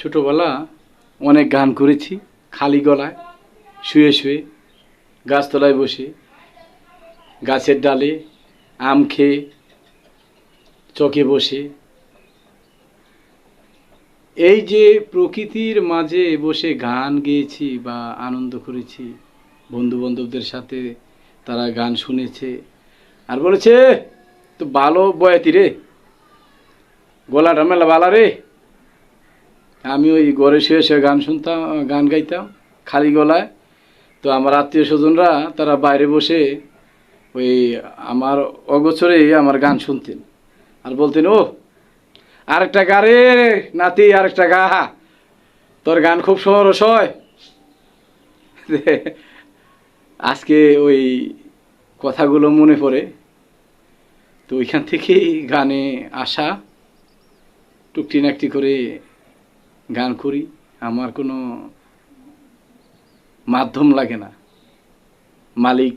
ছোটোবেলা অনেক গান করেছি, খালি গলায় শুয়ে শুয়ে, গাছতলায় বসে, গাছের ডালে আম খেয়ে, চকে বসে। এই যে প্রকৃতির মাঝে বসে গান গেয়েছি বা আনন্দ করেছি, বন্ধু বান্ধবদের সাথে তারা গান শুনেছে আর বলেছে, তো ভালো বয়াতি রে, গলাটা মেলা বালা রে। আমি ওই ঘরে শুয়ে শুয়ে গান শুনতাম, গান গাইতাম খালি গলায়। তো আমার আত্মীয় স্বজনরা তারা বাইরে বসে ওই আমার অগোচরেই আমার গান শুনতেন আর বলতেন, ও আরেকটা গা রে নাতি, আরেকটা গা, তোর গান খুব সরস হয়। আজকে ওই কথাগুলো মনে পড়ে, তো ওইখান থেকেই গানে আসা, টুকটি নাকটি করে গান করি। আমার কোনো মাধ্যম লাগে না, মালিক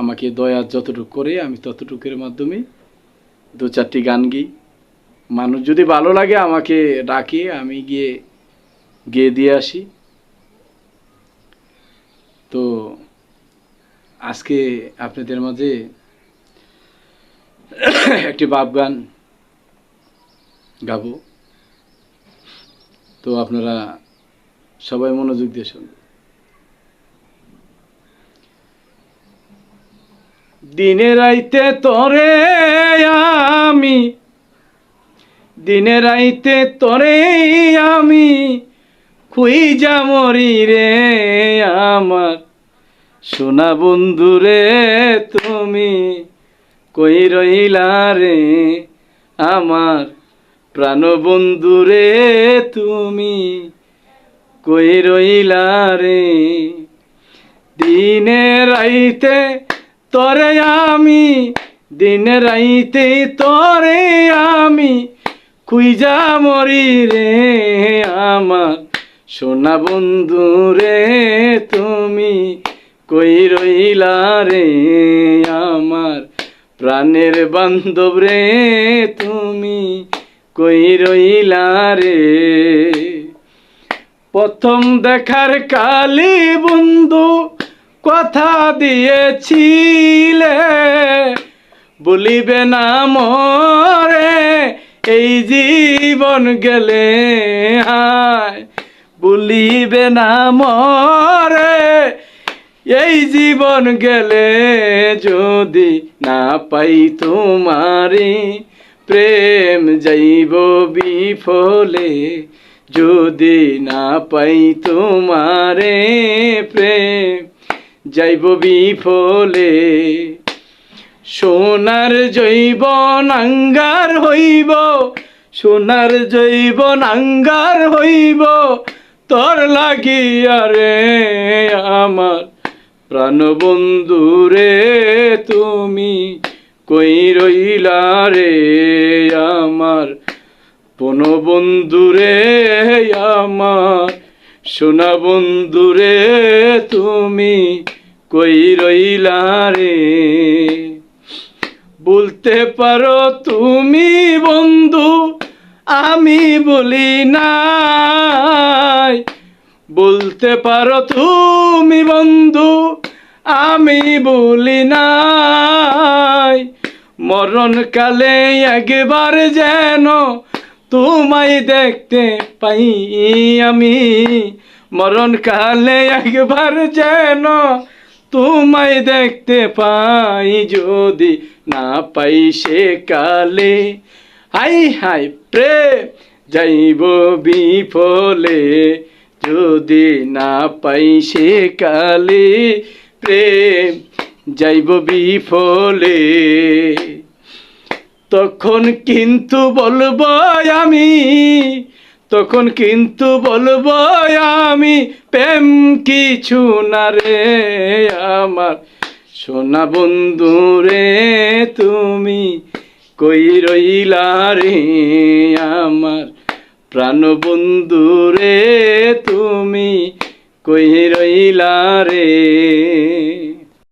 আমাকে দয়া যতটুকু করে আমি ততটুকুর মাধ্যমে দু চারটি গান গেই। মানুষ যদি ভালো লাগে আমাকে ডাকে, আমি গিয়ে গেয়ে দিয়ে আসি। তো আজকে আপনাদের মাঝে একটি বাপ গান গাবো, তো আপনারা সবাই মনোযোগ দিয়ে শুনবেন। দিনে রাইতে তরে আমি, দিনে রাইতে তরে আমি খুঁজা মরি রে আমার সোনা বন্ধু রে, তুমি কই রইলা রে আমার প্রাণ বন্ধু রে, তুমি কই রইলা রে। দিনে রাইতে তরে আমি, দিনে রাইতে তরে আমি খুঁজা মরি রে আমার সোনা বন্ধু রে, তুমি কই রইলা রে আমার প্রাণের বান্ধব রে, তুমি কই রইলা রে। প্রথম দেখার কালী বন্ধু কথা দিয়েছিলে, বলিবে না মরে এই জীবন গেলে, হায় বলিবে না মরে এই জীবন গেলে, যদি না পাই তোমারে প্রেম যাইব বিফলে, যদি না পাই তোমারে প্রেম যাইব বিফলে। সোনার জৈবন আঙ্গার হইব, সোনার জৈবন আঙ্গার হইব তোর লাগিয়া রে আমার প্রাণ বন্ধু রে, তুমি কই রইলা রে আমার পন বন্ধু রে, আমার সোনা বন্ধু রে, তুমি কই রইলা রে। বলতে পারো তুমি বন্ধু আমি বলি নাই, বলতে পারো তুমি বন্ধু আমি বলি নাই, মরণ কালে একবার যেন তোমায় দেখতে পাই আমি, মরণ কালে একবার যেন তোমায় দেখতে পাই, যদি না পাই সে কালে হাই হাই প্রেম যাইব বিফলে, যদি না পাই সে কালে প্রেম যাইব বিফলে। তখন কিন্তু বলবো আমি, তখন কিন্তু বলবো আমি প্রেম কিছু না রে আমার সোনা বন্ধু রে, তুমি কই রইলা রে আমার প্রাণ বন্ধু রে, তুমি কই রইলা রে।